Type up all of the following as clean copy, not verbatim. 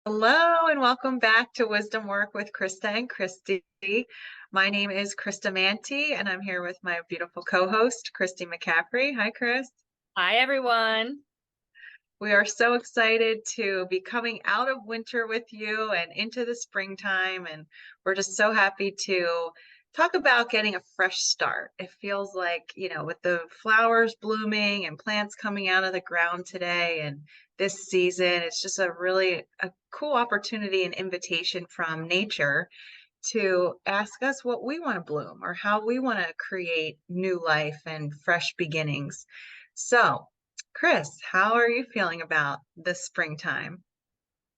Hello and welcome back to Wisdom Work with Christa and Christy. My name is Krista Manti and I'm here with my beautiful co-host, Christy McCaffrey. Hi, Chris. Hi, everyone. We are so excited to be coming out of winter with you and into the springtime. And we're just so happy to talk about getting a fresh start. It feels like, with the flowers blooming and plants coming out of the ground today and this season, it's just a cool opportunity and invitation from nature to ask us what we want to bloom or how we want to create new life and fresh beginnings. So, Chris, how are you feeling about the springtime?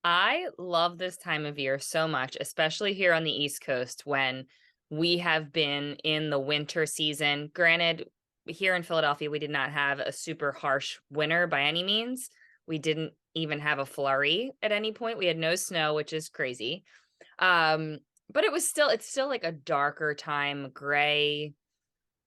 I love this time of year so much, especially here on the East Coast when we have been in the winter season. Granted, here in Philadelphia, we did not have a super harsh winter by any means. We didn't even have a flurry at any point. We had no snow, which is crazy. Um, but it's still like a darker time, a gray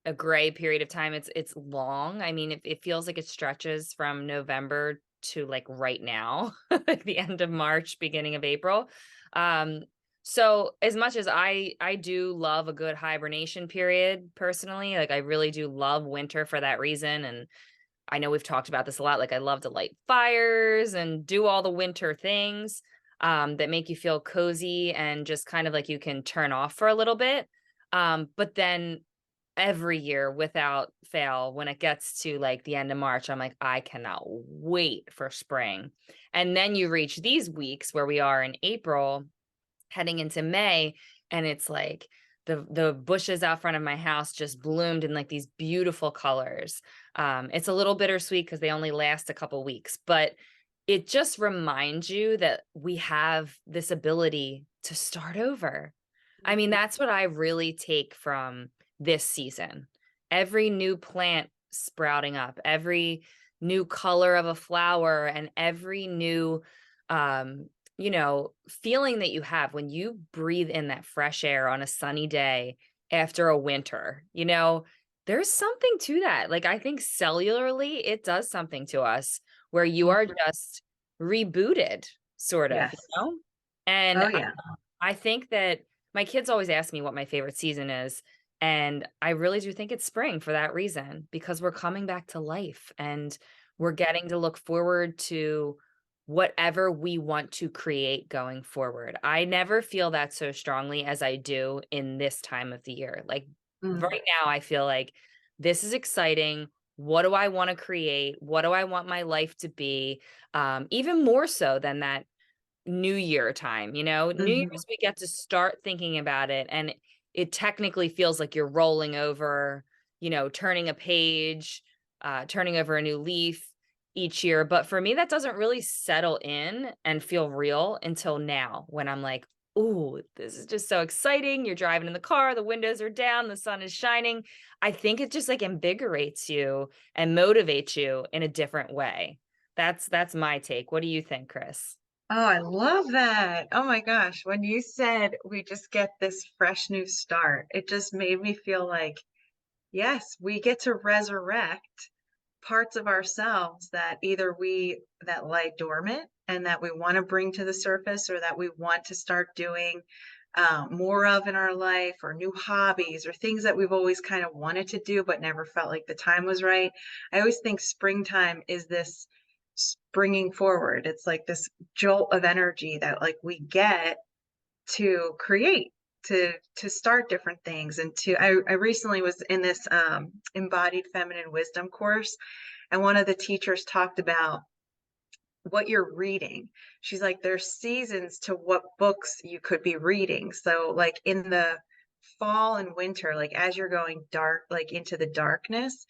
period of time. It's long. I mean, it feels like it stretches from November to like right now, like the end of March, beginning of April. Um, so as much as I do love a good hibernation period personally, like I really do love winter for that reason. And I know we've talked about this a lot. Like I love to light fires and do all the winter things that make you feel cozy and just kind of like you can turn off for a little bit. But then every year without fail, when it gets to like the end of March, I'm like, I cannot wait for spring. And then you reach these weeks where we are in April, heading into May, and it's like the bushes out front of my house just bloomed in like these beautiful colors. It's a little bittersweet because they only last a couple weeks, but it just reminds you that we have this ability to start over. I mean, that's what I really take from this season. Every new plant sprouting up, every new color of a flower, and every new feeling that you have when you breathe in that fresh air on a sunny day after a winter, there's something to that. Like I think cellularly, it does something to us where you are Mhm. just rebooted, sort of, Yes. And Oh, yeah. I think that my kids always ask me what my favorite season is. And I really do think it's spring for that reason, because we're coming back to life and we're getting to look forward to whatever we want to create going forward. I never feel that so strongly as I do in this time of the year. Like Mm. right now, I feel like this is exciting. What do I want to create? What do I want my life to be? Even more so than that New Year time, New Mhm. Year's, we get to start thinking about it. And it technically feels like you're rolling over, turning a page, turning over a new leaf each year. But for me, that doesn't really settle in and feel real until now when I'm like, ooh, this is just so exciting. You're driving in the car, the windows are down, the sun is shining. I think it just like invigorates you and motivates you in a different way. That's my take. What do you think, Chris? Oh, I love that. Oh my gosh. When you said we just get this fresh new start, it just made me feel like, yes, we get to resurrect parts of ourselves that either that lie dormant and that we want to bring to the surface or that we want to start doing more of in our life, or new hobbies or things that we've always kind of wanted to do but never felt like the time was right. I always think springtime is this springing forward. It's like this jolt of energy that like we get to create, to start different things. And I recently was in this embodied feminine wisdom course, and one of the teachers talked about what you're reading. She's like, there's seasons to what books you could be reading. So like in the fall and winter, like as you're going dark, like into the darkness,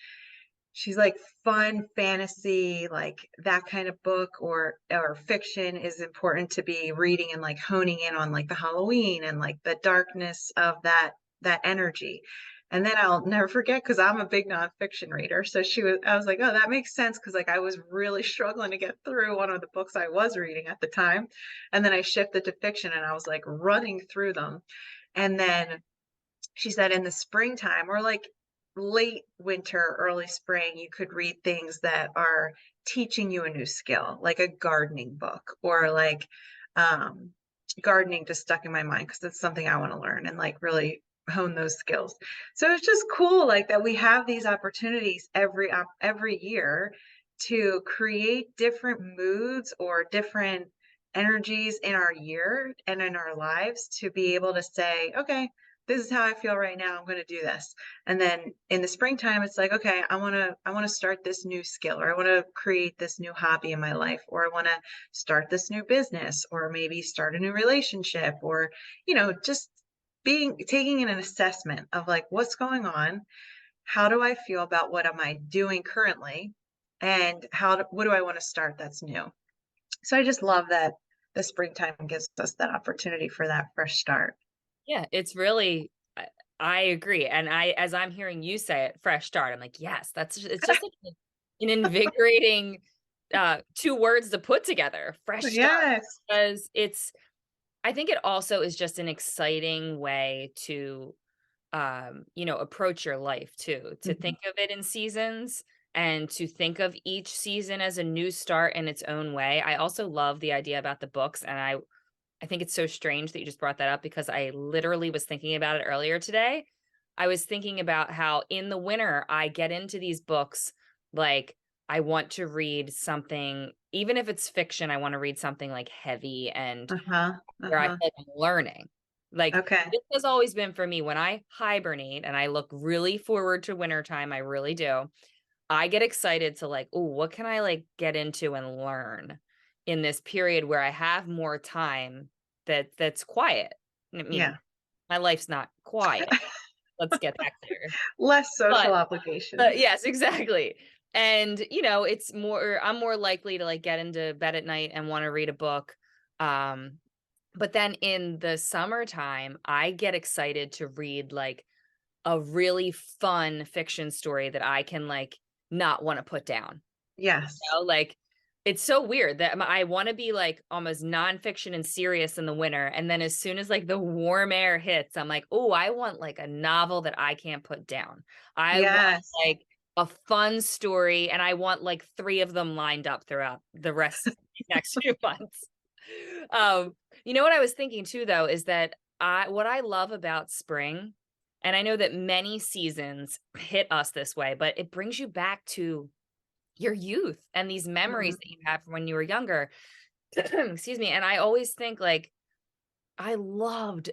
she's like, fun fantasy, like that kind of book, or fiction is important to be reading and like honing in on like the Halloween and like the darkness of that energy. And then I'll never forget, because I'm a big nonfiction reader. So I was like, oh, that makes sense. Cause like I was really struggling to get through one of the books I was reading at the time. And then I shifted to fiction and I was like running through them. And then she said in the springtime, or like late winter, early spring, you could read things that are teaching you a new skill, like a gardening book, or like um, gardening just stuck in my mind because it's something I want to learn and like really hone those skills. So it's just cool like that we have these opportunities every year to create different moods or different energies in our year and in our lives to be able to say, okay, this is how I feel right now. I'm going to do this. And then in the springtime, it's like, okay, I want to start this new skill, or I want to create this new hobby in my life, or I want to start this new business, or maybe start a new relationship, or, just taking an assessment of like, what's going on? How do I feel about what am I doing currently? And what do I want to start that's new? So I just love that the springtime gives us that opportunity for that fresh start. Yeah, it's really I agree, and as I'm hearing you say it, "fresh start," I'm like, "Yes, it's just like an invigorating, 2 words to put together, fresh start, Yes. because I think it also is just an exciting way to, approach your life too, to Mhm. think of it in seasons and to think of each season as a new start in its own way. I also love the idea about the books, and I think it's so strange that you just brought that up because I literally was thinking about it earlier today. I was thinking about how in the winter I get into these books, like I want to read something, even if it's fiction, I want to read something like heavy and Uh-huh. where I feel Uh-huh. like I'm learning. Like Okay. this has always been for me when I hibernate and I look really forward to wintertime, I really do. I get excited to like, oh, what can I like get into and learn in this period where I have more time that's quiet. I mean, Yeah. my life's not quiet. Let's get that clear. Less But social obligations. yes, exactly. And it's more I'm more likely to like get into bed at night and want to read a book. Um, but then in the summertime, I get excited to read like a really fun fiction story that I can like not want to put down. Yes. Like it's so weird that I want to be like almost nonfiction and serious in the winter, and then as soon as like the warm air hits, I'm like, oh, I want like a novel that I can't put down. I want Yes. like a fun story, and I want like 3 of them lined up throughout the rest of these next few months. What I was thinking too, though, is that what I love about spring, and I know that many seasons hit us this way, but it brings you back to your youth and these memories that you Mhm. had from when you were younger. Excuse me. And I always think like I loved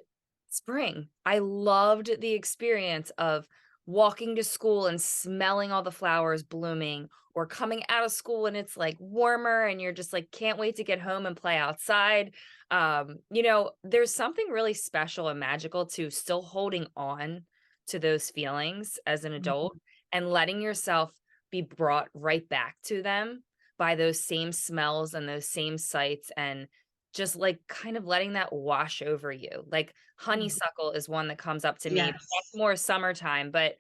spring. I loved the experience of walking to school and smelling all the flowers blooming, or coming out of school and it's like warmer and you're just like can't wait to get home and play outside. There's something really special and magical to still holding on to those feelings as an adult Mhm. and letting yourself be brought right back to them by those same smells and those same sights, and just, like, kind of letting that wash over you. Like, Mhm. honeysuckle is one that comes up to me, but that's Yes. more summertime, but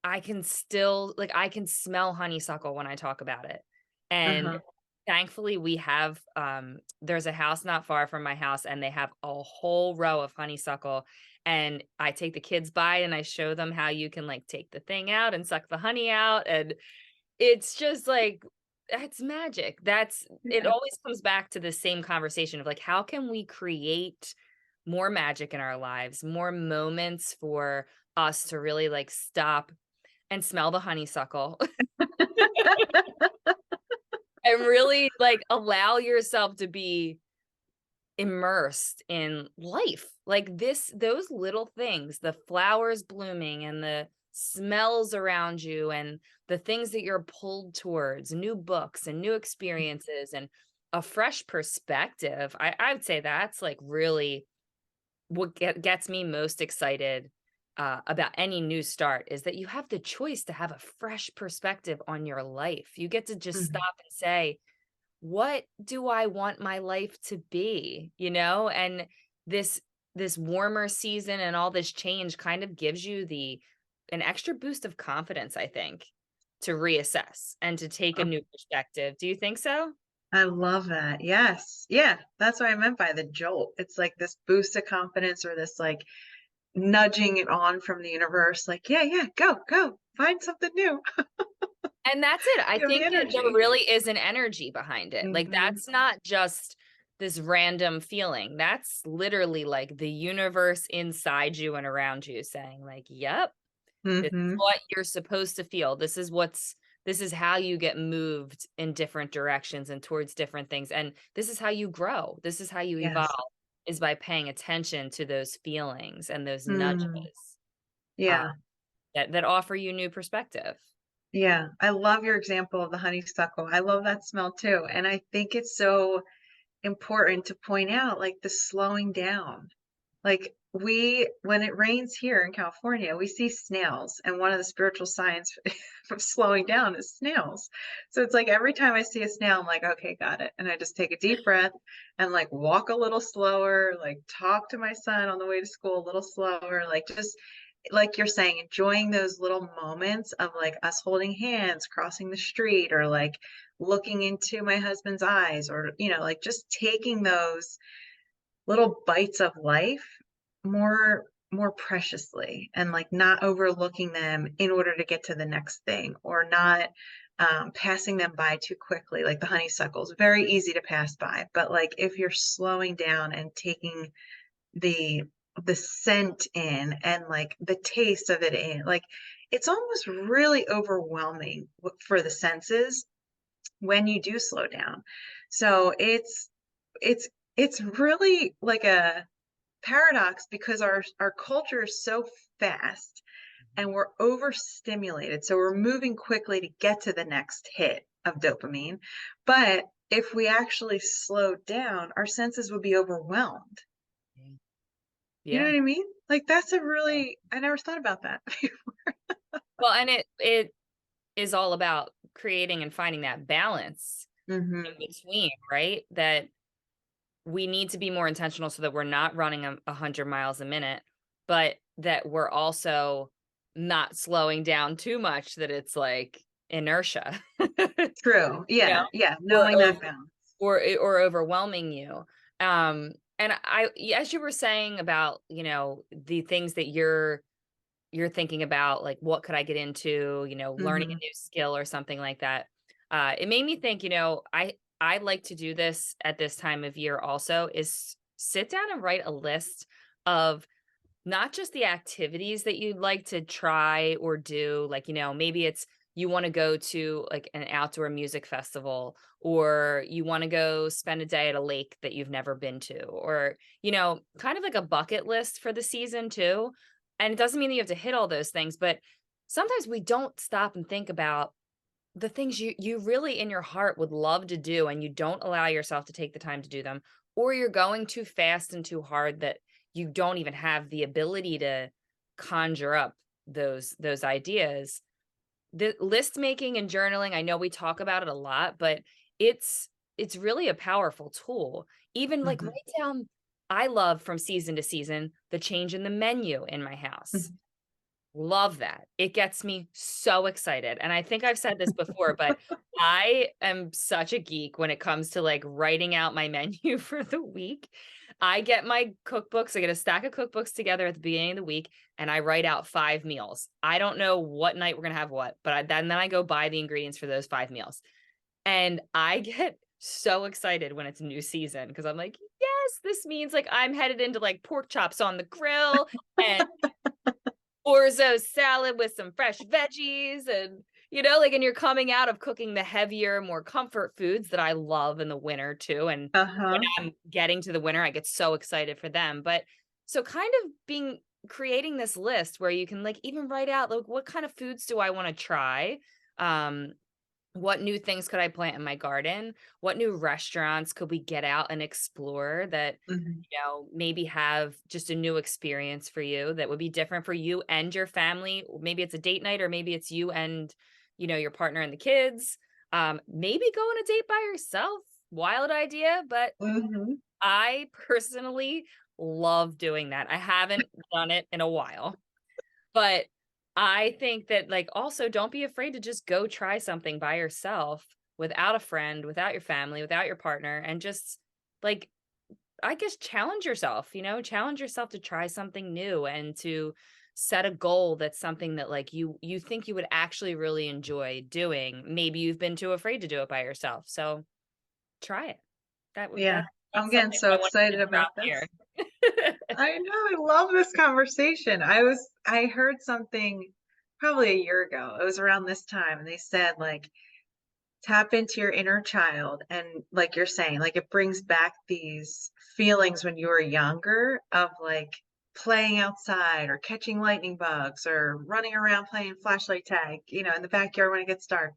I can still like, I can smell honeysuckle when I talk about it, and Uh-huh. thankfully, we have, there's a house not far from my house, and they have a whole row of honeysuckle, and I take the kids by and I show them how you can, like, take the thing out and suck the honey out, and it's just like that's magic. It Yeah. always comes back to the same conversation of like, how can we create more magic in our lives, more moments for us to really like stop and smell the honeysuckle and really like allow yourself to be immersed in life. Like those little things, the flowers blooming and the smells around you and the things that you're pulled towards, new books and new experiences and a fresh perspective. I would say that's like really what gets me most excited about any new start is that you have the choice to have a fresh perspective on your life. You get to just Mhm. stop and say, what do I want my life to be? And this this warmer season and all this change kind of gives you the an extra boost of confidence, I think, to reassess and to take a Oh, new perspective. Do you think so? I love that. Yes. Yeah. That's what I meant by the jolt. It's like this boost of confidence or this like nudging it on from the universe. Like, yeah, yeah, go, go, find something new. And that's it. I You have the think that there energy. really is an energy behind it. Like Mhm. that's not just this random feeling. That's literally like the universe inside you and around you saying like, "Yep, this is Mm-hmm. what you're supposed to feel. This is how you get moved in different directions and towards different things. And this is how you grow. This is how you Yes. evolve is by paying attention to those feelings and those Mm. nudges uh, Yeah. that offer you new perspective." Yeah. I love your example of the honeysuckle. I love that smell too. And I think it's so important to point out like the slowing down. Like when it rains here in California, we see snails, and one of the spiritual signs of slowing down is snails. So it's like every time I see a snail, I'm like, okay, got it. And I just take a deep breath and like walk a little slower, like talk to my son on the way to school a little slower, like just like you're saying, enjoying those little moments of like us holding hands, crossing the street, or like looking into my husband's eyes, or, like just taking those little bites of life more preciously, and like not overlooking them in order to get to the next thing, or not passing them by too quickly. Like the honeysuckle is very easy to pass by, but like if you're slowing down and taking the the scent in, and like the taste of it in, like it's almost really overwhelming for the senses when you do slow down. So it's it's really like a paradox, because our culture is so fast and we're overstimulated. So we're moving quickly to get to the next hit of dopamine. But if we actually slowed down, our senses would be overwhelmed. Yeah. You know Yeah. what I mean? Like that's a really, I never thought about that. Well, and it is all about creating and finding that balance in Hmm. between, right? That we need to be more intentional so that we're not running 100 miles a minute, but that we're also not slowing down too much that it's like inertia, True. you know, Yeah. Yeah. or Knowing that balance. or overwhelming you. And as you were saying about, the things that you're thinking about, like, what could I get into, learning a Hmm. new skill or something like that. It made me think, I like to do this at this time of year also, is sit down and write a list of not just the activities that you'd like to try or do, like, maybe it's you want to go to like an outdoor music festival, or you want to go spend a day at a lake that you've never been to, or, kind of like a bucket list for the season too. And it doesn't mean that you have to hit all those things, but sometimes we don't stop and think about the things you really in your heart would love to do, and you don't allow yourself to take the time to do them, or you're going too fast and too hard that you don't even have the ability to conjure up those ideas. The list making and journaling, I know we talk about it a lot, but it's it's really a powerful tool. Even like Hmm. write down, I love from season to season the change in the menu in my house. Hmm. Love that. It gets me so excited, and I think I've said this before, but I am such a geek when it comes to, like, writing out my menu for the week. I get my cookbooks, I get a stack of cookbooks together at the beginning of the week, and I write out 5 meals. I don't know what night we're gonna have what, but then I go buy the ingredients for those 5 meals, and I get so excited when it's a new season because 'cause I'm like, "Yes, this means, like, I'm headed into, like, pork chops on the grill and orzo salad with some fresh veggies and, like, and you're coming out of cooking the heavier, more comfort foods that I love in the winter too, and when Uh-huh. I'm getting to the winter, I get so excited for them, but so kind of creating this list where you can, like, even write out, like, what kind of foods do I wanna try? Um, what new things could I plant in my garden? What new restaurants could we get out and explore that, Hmm. maybe have just a new experience for you that would be different for you and your family? Maybe it's a date night, or maybe it's you and, your partner and the kids. Maybe go on a date by yourself. Wild idea, but Hmm. I personally love doing that. I haven't done it in a while. But I think that, like, also don't be afraid to just go try something by yourself without a friend, without your family, without your partner, and just, like, I guess challenge yourself to try something new and to set a goal that's something that, like, you think you would actually really enjoy doing. Maybe you've been too afraid to do it by yourself. So try it. That would Yeah. I'm That's getting something so I wanted to excited drop about here. this. I know, I love this conversation. I heard something probably a year ago. It was around this time, and they said like tap into your inner child, and like you're saying, like it brings back these feelings when you were younger of like playing outside or catching lightning bugs or running around playing flashlight tag, in the backyard when it gets dark.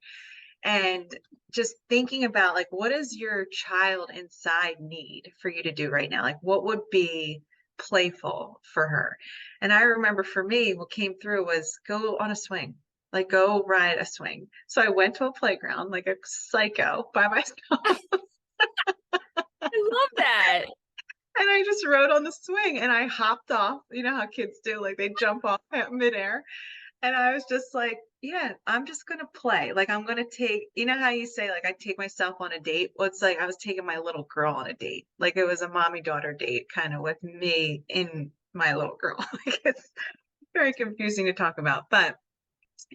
And just thinking about like what does your child inside need for you to do right now? Like what would be playful for her? And I remember for me, what came through was go on a swing, like go ride a swing. So I went to a playground like a psycho by myself. I love that. And I just rode on the swing and I hopped off. You know how kids do, like they jump off at midair. And I was just like, yeah, I'm just gonna play. Like I'm gonna take, you know how you say like I take myself on a date? Well, it's like I was taking my little girl on a date. Like it was a mommy daughter date kind of with me in my little girl. Like it's very confusing to talk about, but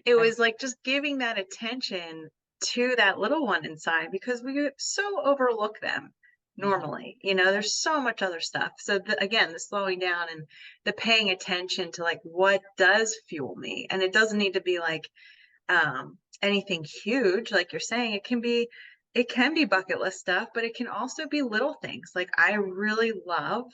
it I was like just giving that attention to that little one inside because we so overlook them Mhm. normally. There's so much other stuff. So again, the slowing down and the paying attention to like what does fuel me. And it doesn't need to be like anything huge, like you're saying. It can be bucket list stuff, but it can also be little things. Like I really love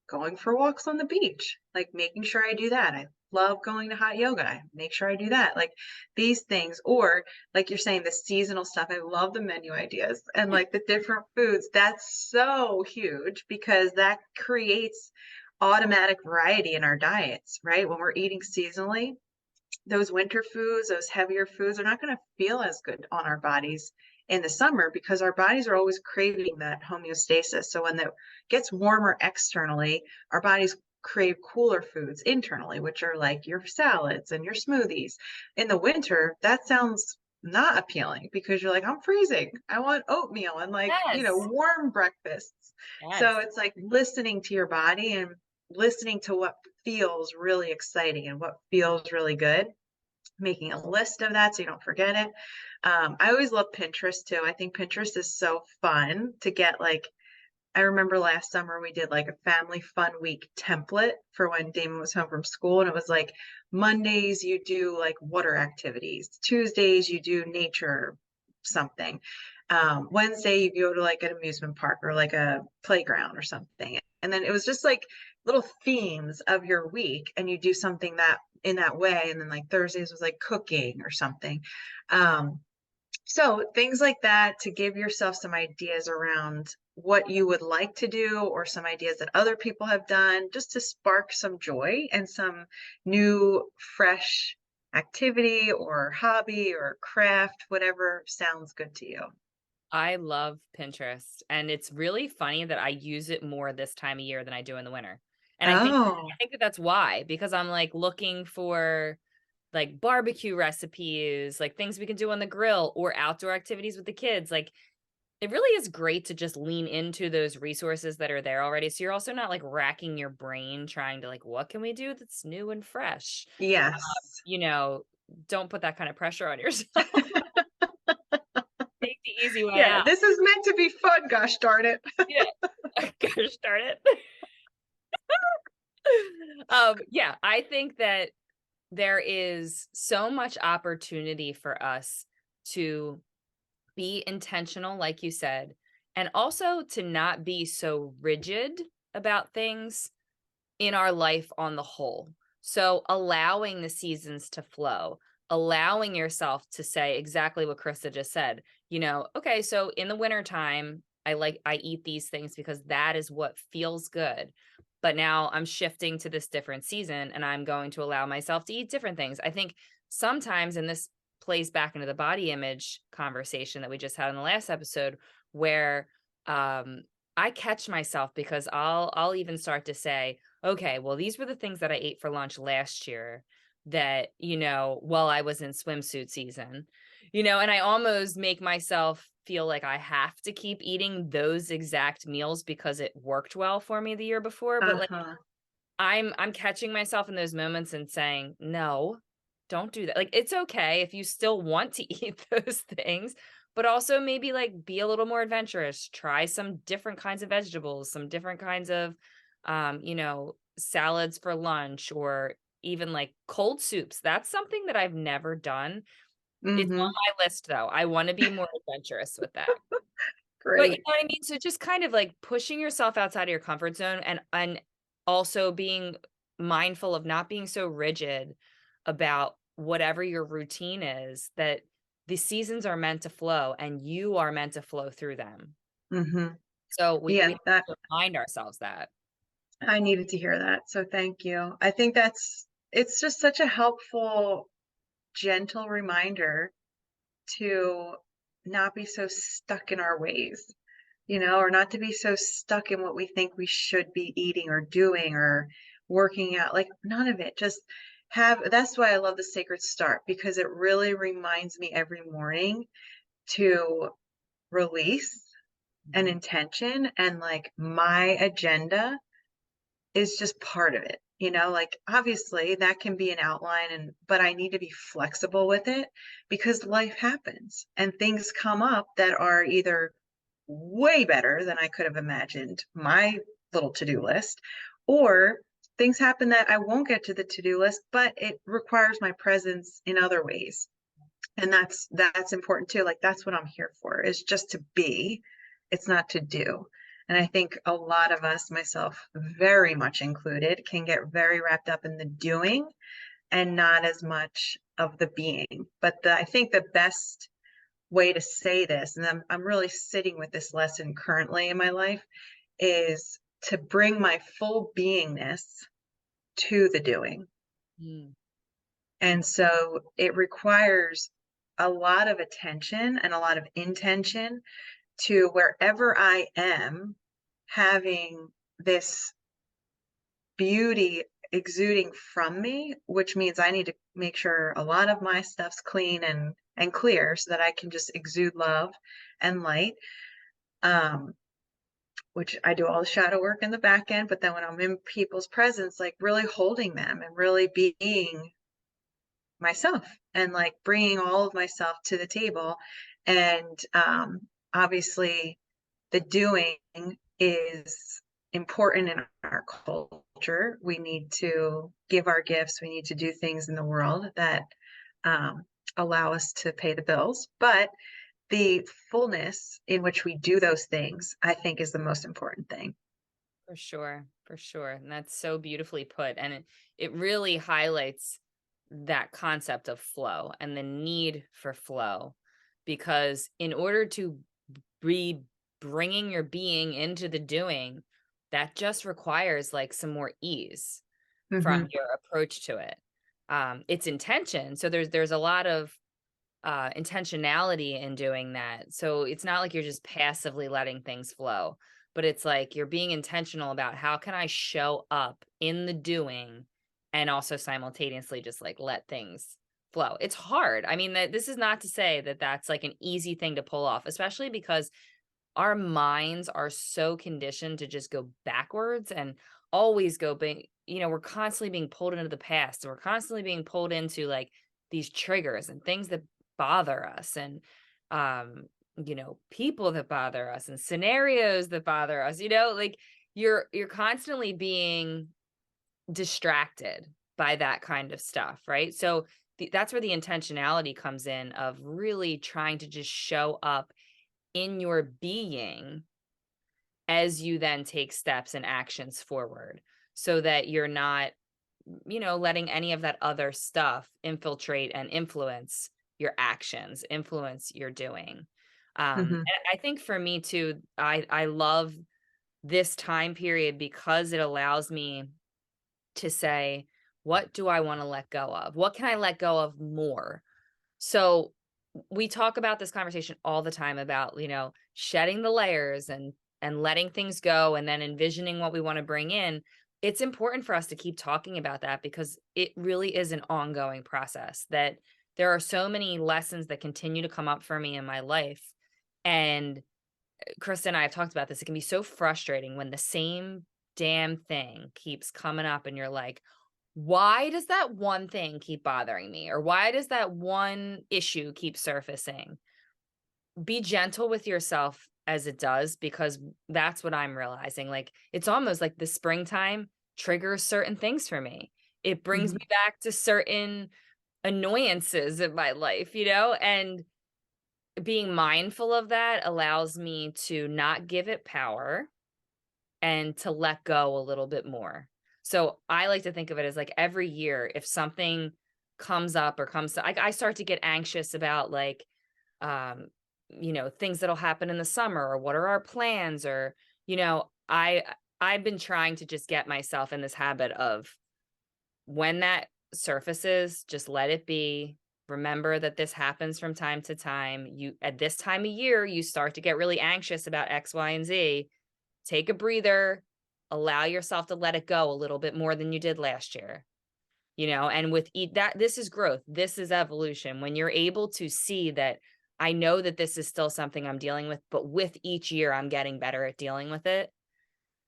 going for walks on the beach, like making sure I do that. I love going to hot yoga. I make sure I do that. Like these things, or like you're saying, the seasonal stuff. I love the menu ideas and like the different foods. That's so huge because that creates automatic variety in our diets, right? When we're eating seasonally, those winter foods, those heavier foods are not going to feel as good on our bodies in the summer because our bodies are always craving that homeostasis. So when it gets warmer externally, our bodies crave cooler foods internally, which are like your salads and your smoothies. In the winter, that sounds not appealing because you're like, I'm freezing. I want oatmeal and like, Yes. warm breakfasts. So Yes. it's like listening to your body and listening to what feels really exciting and what feels really good, making a list of that so you don't forget it. I always love Pinterest too. I think Pinterest is so fun to get like, I remember last summer we did like a family fun week template for when Damon was home from school. And it was like Mondays you do like water activities, Tuesdays you do nature something. Wednesday you go to like an amusement park or like a playground or something. And then it was just like little themes of your week and you do something that in that way. And then like Thursdays was like cooking or something. Um, so things like that to give yourself some ideas around what you would like to do or some ideas that other people have done just to spark some joy and some new, fresh activity or hobby or craft, whatever sounds good to you. I love Pinterest, and it's really funny that I use it more this time of year than I do in the winter. And I Oh, think that that's why, because I'm like looking for like barbecue recipes, like things we can do on the grill or outdoor activities with the kids. Like it really is great to just lean into those resources that are there already. So you're also not like racking your brain trying to like, what can we do that's new and fresh? yes. You know, don't put that kind of pressure on yourself. Take the easy way Yeah, out. this is meant to be fun, gosh darn it. Yeah. Gotta start it. Yeah, I think that there is so much opportunity for us to be intentional, like you said, and also to not be so rigid about things in our life on the whole. So allowing the seasons to flow, allowing yourself to say exactly what Krista just said. Okay, so in the wintertime, I eat these things because that is what feels good. But now I'm shifting to this different season and I'm going to allow myself to eat different things. I think sometimes, and this plays back into the body image conversation that we just had in the last episode, where I catch myself because I'll even start to say, okay, well, these were the things that I ate for lunch last year that, while I was in swimsuit season, and I almost make myself feel like I have to keep eating those exact meals because it worked well for me the year before. But like Uh-huh. I'm catching myself in those moments and saying, no, don't do that. Like it's okay if you still want to eat those things, but also maybe like be a little more adventurous, try some different kinds of vegetables, some different kinds of, salads for lunch, or even like cold soups. That's something that I've never done. It's on Hmm. my list though. I want to be more adventurous with that. But you know Great. what I mean? So just kind of like pushing yourself outside of your comfort zone, and also being mindful of not being so rigid about whatever your routine is, that the seasons are meant to flow and you are meant to flow through them. Hmm. So we Yeah, have that to remind ourselves that. I needed to hear that. So thank you. I think it's just such a helpful, gentle reminder to not be so stuck in our ways, or not to be so stuck in what we think we should be eating or doing or working out. Like none of it. Just that's why I love the Sacred Start, because it really reminds me every morning to release an Mhm. intention, and like my agenda is just part of it. Like obviously that can be an outline, but I need to be flexible with it, because life happens and things come up that are either way better than I could have imagined my little to-do list, or things happen that I won't get to the to-do list, but it requires my presence in other ways. And that's important too. Like that's what I'm here for, is just to be. It's not to do. And I think a lot of us, myself very much included, can get very wrapped up in the doing and not as much of the being. But I think the best way to say this, and I'm really sitting with this lesson currently in my life, is to bring my full beingness to the doing. Mm. And so it requires a lot of attention and a lot of intention to wherever I am, having this beauty exuding from me, which means I need to make sure a lot of my stuff's clean and clear so that I can just exude love and light. Um, which I do all the shadow work in the back end, but then when I'm in people's presence, like really holding them and really being myself and like bringing all of myself to the table. And obviously, the doing is important in our culture. We need to give our gifts, we need to do things in the world that um, allow us to pay the bills. But the fullness in which we do those things, I think, is the most important thing. For sure, for sure. And that's so beautifully put. And it really highlights that concept of flow and the need for flow. Because in order to be bringing your being into the doing, that just requires like some more ease from Hmm. your approach to it. It's intention. So there's a lot of intentionality in doing that. So it's not like you're just passively letting things flow, but it's like you're being intentional about how can I show up in the doing and also simultaneously just like let things flow. It's hard. I mean, this is not to say that that's like an easy thing to pull off, especially because our minds are so conditioned to just go backwards and always go we're constantly being pulled into the past. We're constantly being pulled into like these triggers and things that bother us, and um people that bother us and scenarios that bother us, like you're constantly being distracted by that kind of stuff, right? So that's where the intentionality comes in, of really trying to just show up in your being as you then take steps and actions forward, so that you're not, letting any of that other stuff infiltrate and influence your actions, influence your doing. Hmm. And I think for me too, I love this time period because it allows me to say, what do I want to let go of? What can I let go of more? So we talk about this conversation all the time about, shedding the layers and letting things go and then envisioning what we want to bring in. It's important for us to keep talking about that because it really is an ongoing process, that there are so many lessons that continue to come up for me in my life. And Krista and I have talked about this. It can be so frustrating when the same damn thing keeps coming up and you're like, why does that one thing keep bothering me? Or why does that one issue keep surfacing? be gentle with yourself as it does, because that's what I'm realizing. Like, it's almost like the springtime triggers certain things for me. It brings Mhm. me back to certain annoyances in my life, and being mindful of that allows me to not give it power and to let go a little bit more. So I like to think of it as like every year, if something comes up or comes to, I start to get anxious about like, um, things that'll happen in the summer, or what are our plans, or, I've been trying to just get myself in this habit of, when that surfaces, just let it be. Remember that this happens from time to time. You, at this time of year, you start to get really anxious about X, Y, and Z. Take a breather, allow yourself to let it go a little bit more than you did last year. And with that, this is growth, this is evolution. When you're able to see that, I know that this is still something I'm dealing with, but with each year I'm getting better at dealing with it.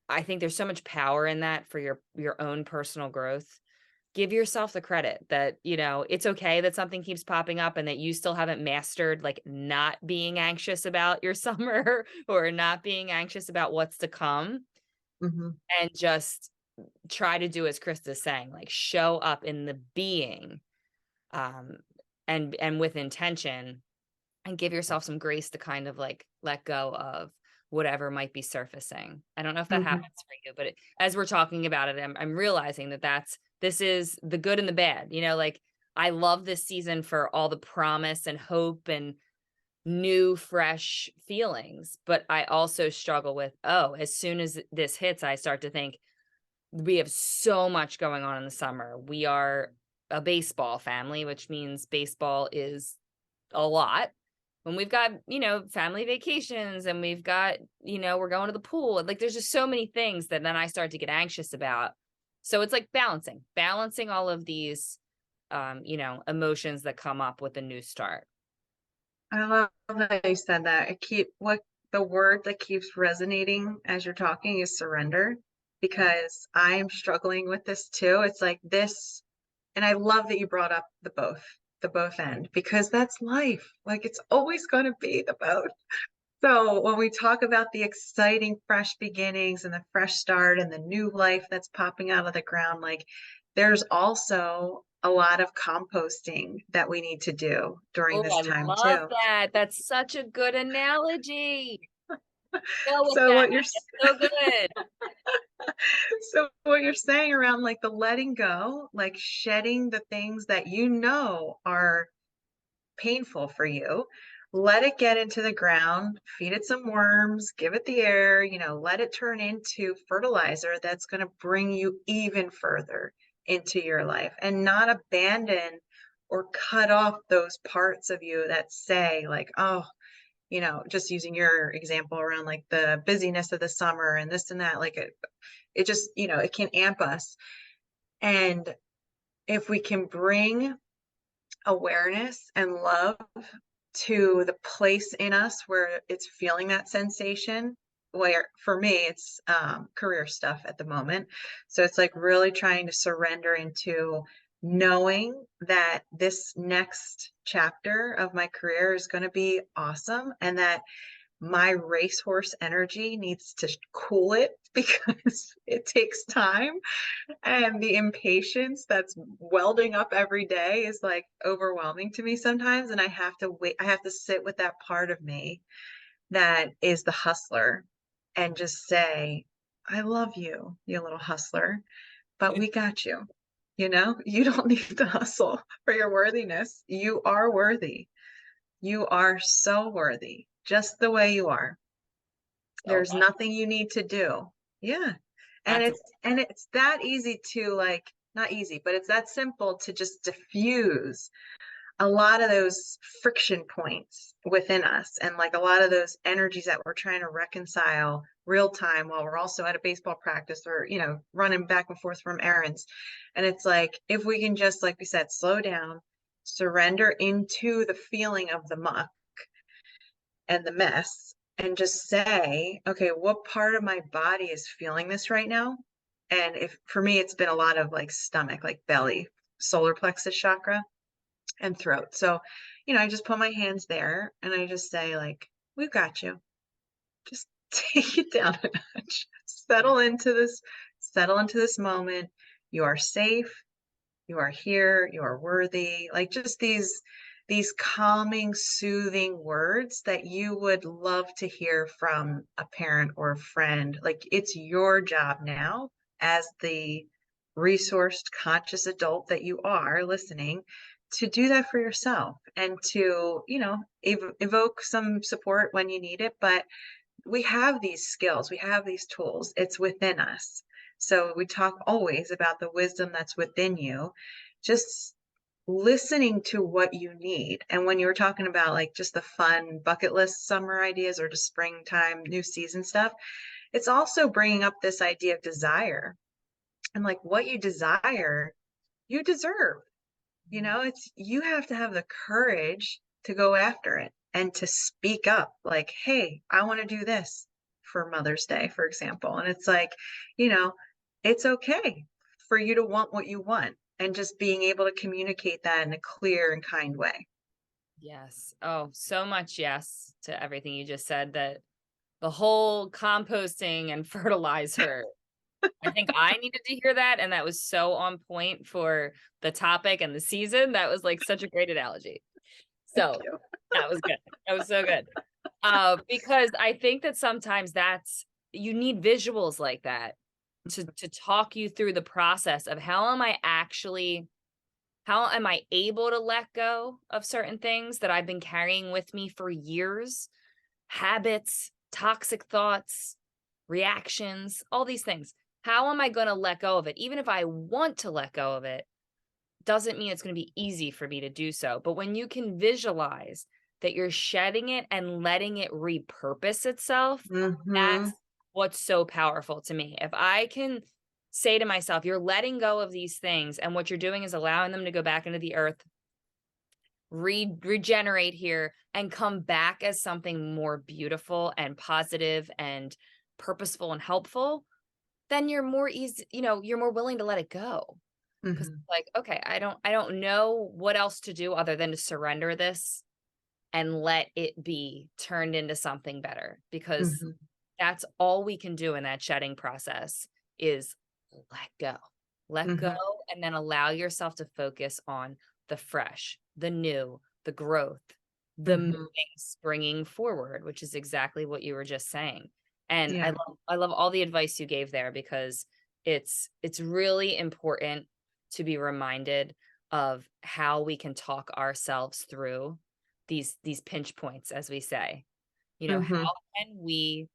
I think there's so much power in that for your own personal growth. Give yourself the credit that, it's okay that something keeps popping up and that you still haven't mastered, like, not being anxious about your summer or not being anxious about what's to come, Mhm. and just try to do as Krista's saying, like, show up in the being, um, and with intention, and give yourself some grace to kind of, like, let go of whatever might be surfacing. I don't know if that Mhm. happens for you, but as we're talking about it, I'm realizing that this is the good and the bad, like, I love this season for all the promise and hope and new, fresh feelings, but I also struggle with, oh, as soon as this hits, I start to think, we have so much going on in the summer. We are a baseball family, which means baseball is a lot. When we've got, family vacations, and we've got, we're going to the pool. Like, there's just so many things that then I start to get anxious about. So it's like balancing all of these, emotions that come up with a new start. I love that you said that. What the word that keeps resonating as you're talking is surrender, Mm. because I'm struggling with this too. It's like this, and I love that you brought up the both end, because that's life. Like it's always going to be the both. So when we talk about the exciting fresh beginnings and the fresh start and the new life that's popping out of the ground, like there's also a lot of composting that we need to do during Oh, this I time love too. that. That's such a good analogy. Go with So that. what you're It's so good. so what you're saying around like the letting go, like shedding the things that you know are painful for you, let it get into the ground, feed it some worms, give it the air, let it turn into fertilizer that's going to bring you even further into your life, and not abandon or cut off those parts of you that say like, oh, just using your example around like the busyness of the summer and this and that, like it just, it can amp us. And if we can bring awareness and love to the place in us where it's feeling that sensation, where for me it's career stuff at the moment, so it's like really trying to surrender into knowing that this next chapter of my career is going to be awesome, and that my racehorse energy needs to cool it because it takes time, and the impatience that's welding up every day is like overwhelming to me sometimes. And I have to wait, I have to sit with that part of me that is the hustler and just say, I love you, you little hustler, but we got you. You don't need to hustle for your worthiness. You are worthy. You are so worthy, just the way you are. Oh, There's nothing you need to do. Yeah. And that's it's that easy to like, not easy, but it's that simple to just diffuse a lot of those friction points within us, and like a lot of those energies that we're trying to reconcile real time while we're also at a baseball practice, or running back and forth from errands. And it's like, if we can just, like we said, slow down, surrender into the feeling of the muck and the mess, and just say, okay, what part of my body is feeling this right now? And if for me, it's been a lot of like stomach, like belly, solar plexus chakra, and throat. So, I just put my hands there and I just say like, "We've got you. Just take it down a notch. Settle into this moment. You are safe. You are here. You are worthy." Like just these calming, soothing words that you would love to hear from a parent or a friend. Like it's your job now as the resourced, conscious adult that you are listening to do that for yourself and to, evoke some support when you need it. But we have these skills, we have these tools, it's within us. So we talk always about the wisdom that's within you, just listening to what you need. And when you were talking about like just the fun bucket list summer ideas or just springtime, new season stuff, it's also bringing up this idea of desire and like what you desire, you deserve. It's you have to have the courage to go after it and to speak up like, "Hey, I want to do this for Mother's Day," for example. And it's like, you know, it's okay for you to want what you want and just being able to communicate that in a clear and kind way. Yes. Oh, so much yes to everything you just said, that the whole composting and fertilizer. I think I needed to hear that, and that was so on point for the topic and the season. That was like such a great analogy. Thank So you. that was good. That was so good. Because I think that sometimes you need visuals like that to talk you through the process of how am I able to let go of certain things that I've been carrying with me for years, habits, toxic thoughts, reactions, all these things. How am I going to let go of it? Even if I want to let go of it, doesn't mean it's going to be easy for me to do so. But when you can visualize that you're shedding it and letting it repurpose itself, that's Mhm. what's so powerful to me. If I can say to myself, you're letting go of these things, and what you're doing is allowing them to go back into the earth, regenerate here, and come back as something more beautiful and positive and purposeful and helpful, then you're more easy, you're more willing to let it go. 'Cause Mhm. like, okay, I don't know what else to do other than to surrender this and let it be turned into something better, because Mhm. that's all we can do in that shedding process is let go. Let go, Mhm. and then allow yourself to focus on the fresh, the new, the growth, the moving, Mhm. springing forward, which is exactly what you were just saying. And I Yeah. love all the advice you gave there, because it's really important to be reminded of how we can talk ourselves through these pinch points, as we say. Mhm. How can we,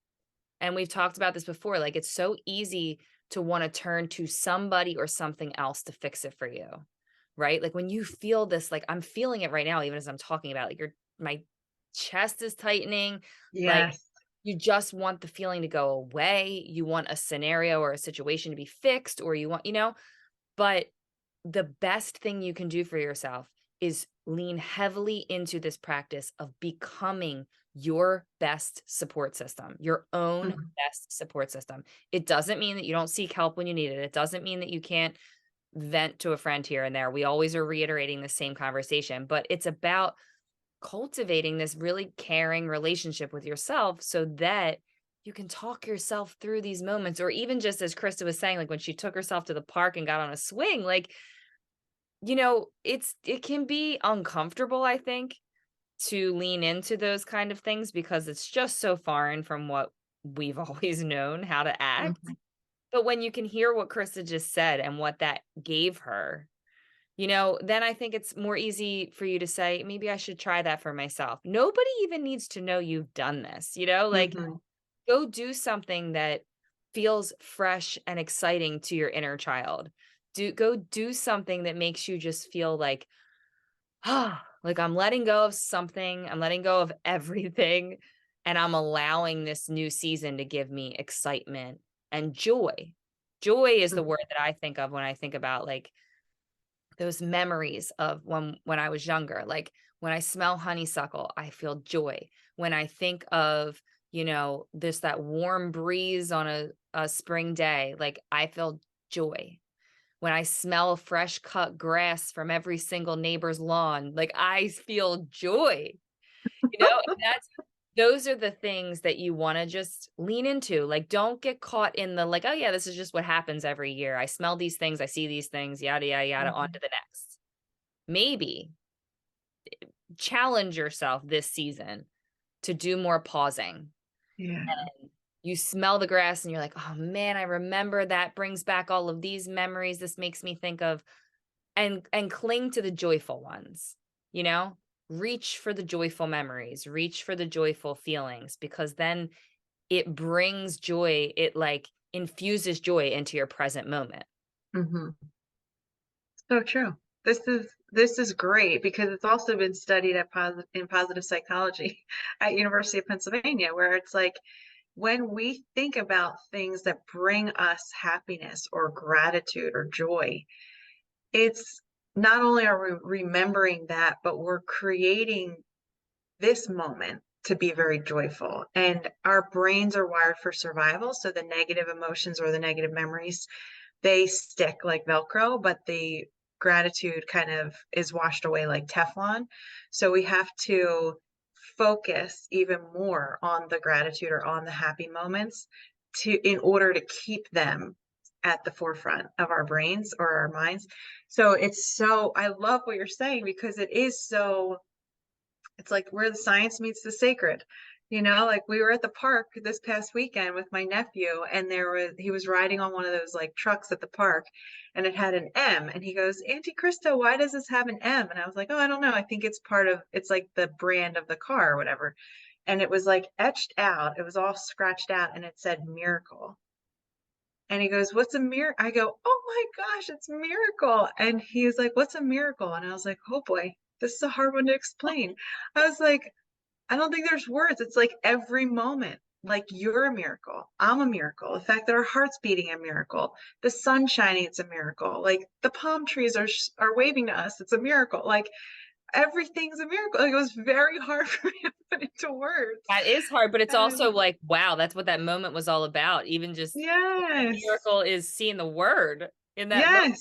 and we've talked about this before, like it's so easy to want to turn to somebody or something else to fix it for you. Right? Like when you feel this, like I'm feeling it right now, even as I'm talking about, like my chest is tightening, like Yes. you just want the feeling to go away. You want a scenario or a situation to be fixed, or you want, but the best thing you can do for yourself is lean heavily into this practice of becoming your best support system, your own Mhm. best support system. It doesn't mean that you don't seek help when you need it. It doesn't mean that you can't vent to a friend here and there. We always are reiterating the same conversation, but it's about cultivating this really caring relationship with yourself so that you can talk yourself through these moments. Or even just as Krista was saying, like when she took herself to the park and got on a swing, like, it can be uncomfortable, I think, to lean into those kind of things, because it's just so foreign from what we've always known how to act. Mhm. But when you can hear what Krista just said and what that gave her, then I think it's more easy for you to say, maybe I should try that for myself. Nobody even needs to know you've done this, like Mhm. go do something that feels fresh and exciting to your inner child. Go do something that makes you just feel like, like I'm letting go of something, I'm letting go of everything, and I'm allowing this new season to give me excitement and joy. Joy is the Mhm. word that I think of when I think about like those memories of when I was younger. Like when I smell honeysuckle, I feel joy. When I think of, this that warm breeze on a spring day, like I feel joy. when I smell fresh cut grass from every single neighbor's lawn, like I feel joy, and that's those are the things that you want to just lean into. Like, don't get caught in the like, oh yeah, this is just what happens every year. I smell these things, I see these things, yada yada yada, on Mhm. to the next. Maybe challenge yourself this season to do more pausing. Yeah. You smell the grass and you're like, oh man, I remember that brings back all of these memories. This makes me think of, and cling to the joyful ones, you know? Reach for the joyful memories, reach for the joyful feelings, because then it brings joy, it like infuses joy into your present moment. Hmm. So true. This is great because it's also been studied in positive psychology at University of Pennsylvania, where it's like when we think about things that bring us happiness or gratitude or joy, it's not only are we remembering that, but we're creating this moment to be very joyful. And our brains are wired for survival. So the negative emotions or the negative memories, they stick like Velcro, but the gratitude kind of is washed away like Teflon. So we have to focus even more on the gratitude or on the happy moments to in order to keep them at the forefront of our brains or our minds. So I love what you're saying because it is so it's like where the science meets the sacred. Like we were at the park this past weekend with my nephew, and he was riding on one of those like trucks at the park, and it had an M. And he goes, Auntie Krista, why does this have an M? And I was like, oh, I don't know. I think it's like the brand of the car or whatever. And it was like etched out, it was all scratched out, and it said miracle. And he goes, what's a miracle? I go, oh my gosh, it's miracle. And he's like, what's a miracle? And I was like, oh boy, this is a hard one to explain. I was like, I don't think there's words. It's like every moment, like you're a miracle. I'm a miracle. The fact that our heart's beating a miracle. The sun shining, it's a miracle. Like the palm trees are waving to us. It's a miracle. Like everything's a miracle. Like it was very hard for me to put into words. That is hard, but it's also And like, wow, that's what that moment was all about. Even just the yes. miracle is seeing the word in that moment. Yes.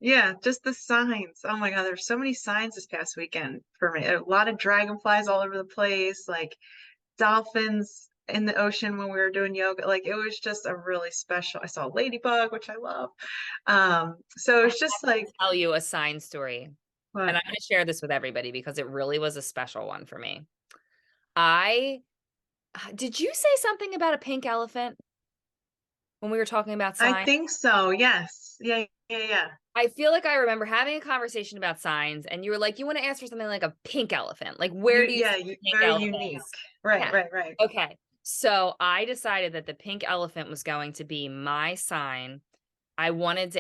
Yeah, just the signs. Oh my God, there's so many signs this past weekend for me. A lot of dragonflies all over the place, like dolphins in the ocean when we were doing yoga. Like it was just a really special. I saw a ladybug, which I love. So I it's just have like to tell you a sign story, and what? I'm going to share this with everybody because it really was a special one for me. I did you say something about a pink elephant when we were talking about I signs? think so. Yes. Yeah, yeah, yeah. I feel like I remember having a conversation about signs, and you were like, "You want to ask for something like a pink elephant? Like, where do you see pink Very unique. elephants?" Right, Yeah. right, right. Okay. So I decided that the pink elephant was going to be my sign. I wanted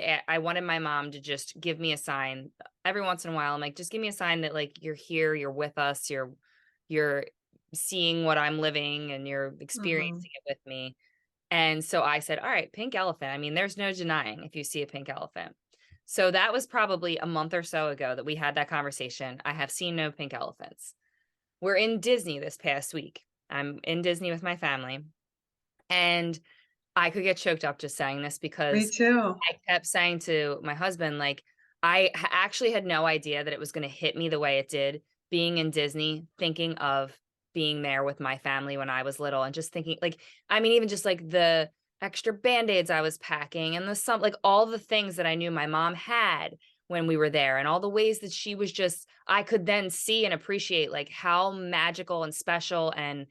my mom to just give me a sign every once in a while. I'm like, just give me a sign that like you're here, you're with us, you're seeing what I'm living and you're Hmm. experiencing it with me. And so I said, all right, pink elephant. I mean, there's no denying if you see a pink elephant. So that was probably a month or so ago that we had that conversation. I have seen no pink elephants. We're in Disney this past week. I'm in Disney with my family. And I could get choked up just saying this Me because too. I kept saying to my husband, like, actually had no idea that it was going to hit me the way it did being in Disney, thinking of being there with my family when I was little and just thinking, like, I mean, even just like the extra band-aids I was packing and like all the things that I knew my mom had when we were there and all the ways that she was just, I could then see and appreciate like how magical and special and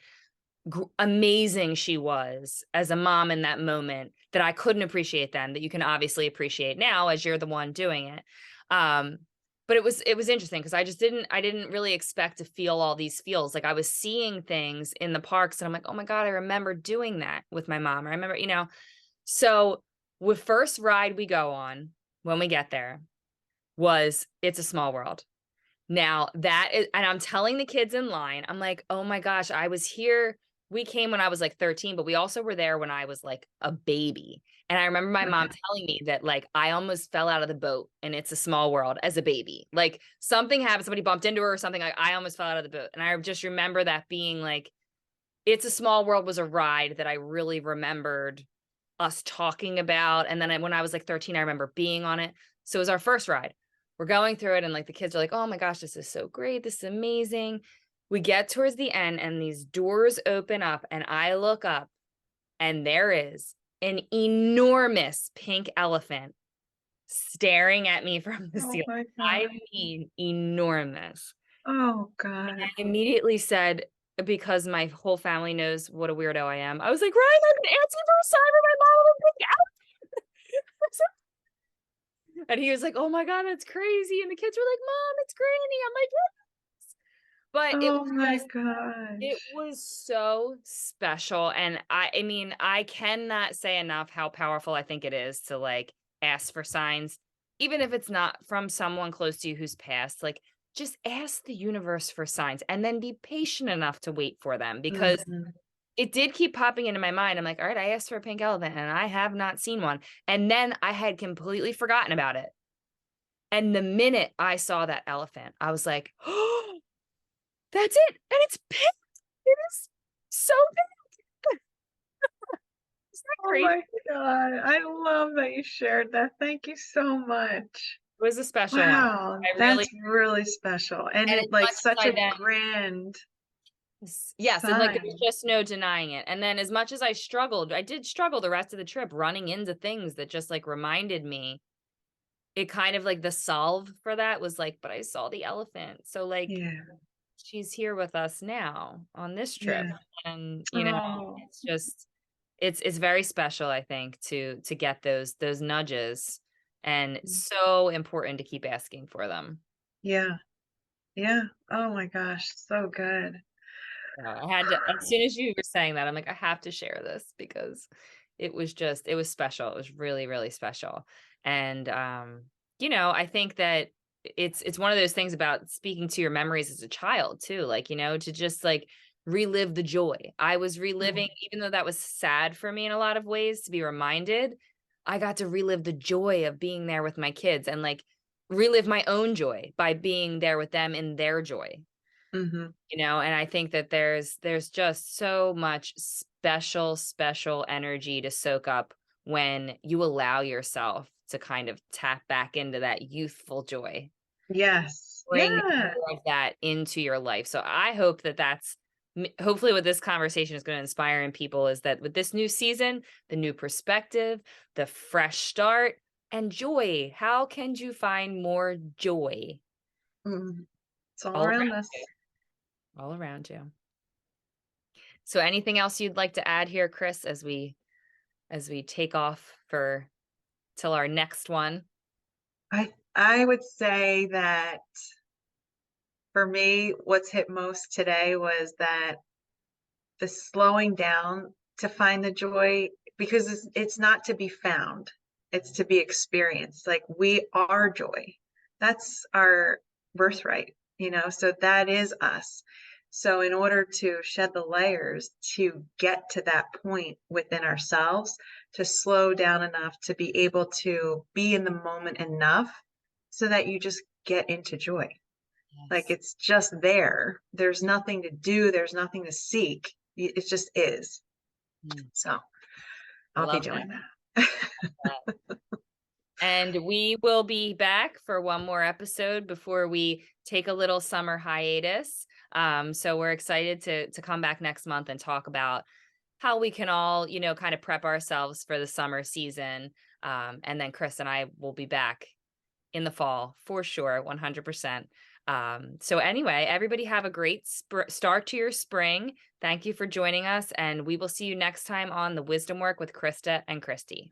amazing she was as a mom in that moment that I couldn't appreciate then, that you can obviously appreciate now as you're the one doing it. Um, but it was interesting because I didn't really expect to feel all these feels. Like I was seeing things in the parks and I'm like, oh my God, I remember doing that with my mom. I remember, so the first ride we go on when we get there was It's a Small World. Now that is, and I'm telling the kids in line, I'm like, oh my gosh, I was here. We came when I was like 13, but we also were there when I was like a baby. And I remember my mom Okay. telling me that like I almost fell out of the boat and It's a Small World as a baby. Like something happened, somebody bumped into her or something. Like I almost fell out of the boat. And I just remember that being like, It's a Small World was a ride that I really remembered us talking about. And then when I was like 13, I remember being on it. So it was our first ride. We're going through it, and like the kids are like, oh my gosh, this is so great. This is amazing. We get towards the end, and these doors open up, and I look up, and there is an enormous pink elephant staring at me from the Oh ceiling. my I God. mean, enormous. Oh And God. I immediately said, because my whole family knows what a weirdo I am, I was like, Ryan, I'm an antsy for a sign for my mom will pick out. And he was like, oh my God, that's crazy. And the kids were like, Mom, it's Granny. I'm like, yes. But it Oh was my just, it gosh. was so special. And I mean, I cannot say enough how powerful I think it is to like ask for signs, even if it's not from someone close to you who's passed. Like, just ask the universe for signs and then be patient enough to wait for them, because Mhm. it did keep popping into my mind. I'm like, all right, I asked for a pink elephant and I have not seen one. And then I had completely forgotten about it. And the minute I saw that elephant, I was like, oh, that's it. And it's pink. It is so big. Isn't that Oh crazy? my God. I love that you shared that. Thank you so much. It was a special one. Wow, I really, that's really special and and, as like, much as such I a then, grand yes, and like there's sign. just no denying it. And then as much as I struggled, I did struggle the rest of the trip running into things that just like reminded me. It kind of like the solve for that was like, but I saw the elephant. So like Yeah, she's here with us now on this trip. yeah. And Oh, it's just it's very special, I think, to get those nudges, and it's mm, so important to keep asking for them. yeah, yeah. Oh my gosh, so good. I had to, as soon as you were saying that, I'm like, I have to share this because it was special. It was really, really special. And I think that it's one of those things about speaking to your memories as a child too, like, to just like relive the joy. I was Mm, reliving, even though that was sad for me in a lot of ways to be reminded, I got to relive the joy of being there with my kids and like relive my own joy by being there with them in their joy. mhm. And I think that there's just so much special energy to soak up when you allow yourself to kind of tap back into that youthful joy. Yes, Bring yeah, more of that into your life. So I hope that hopefully what this conversation is going to inspire in people is that with this new season, the new perspective, the fresh start, and joy. How can you find more joy mhm. It's all all around around us. you? All around you. So anything else you'd like to add here, Chris, as we take off for till our next one? I would say that for me, what's hit most today was that the slowing down to find the joy because it's not to be found, it's to be experienced. Like we are joy. That's our birthright, so that is us. So in order to shed the layers to get to that point within ourselves, to slow down enough to be able to be in the moment enough so that you just get into joy. Like Yes. it's just there. There's nothing to do, there's nothing to seek. It just is. Mm, So I I'll be love that. doing that. And we will be back for one more episode before we take a little summer hiatus. So we're excited to come back next month and talk about how we can all, kind of prep ourselves for the summer season. And then Chris and I will be back in the fall for sure, 100%. So anyway, everybody have a great start to your spring. Thank you for joining us, and we will see you next time on the Wisdom Work with Christa and Christy.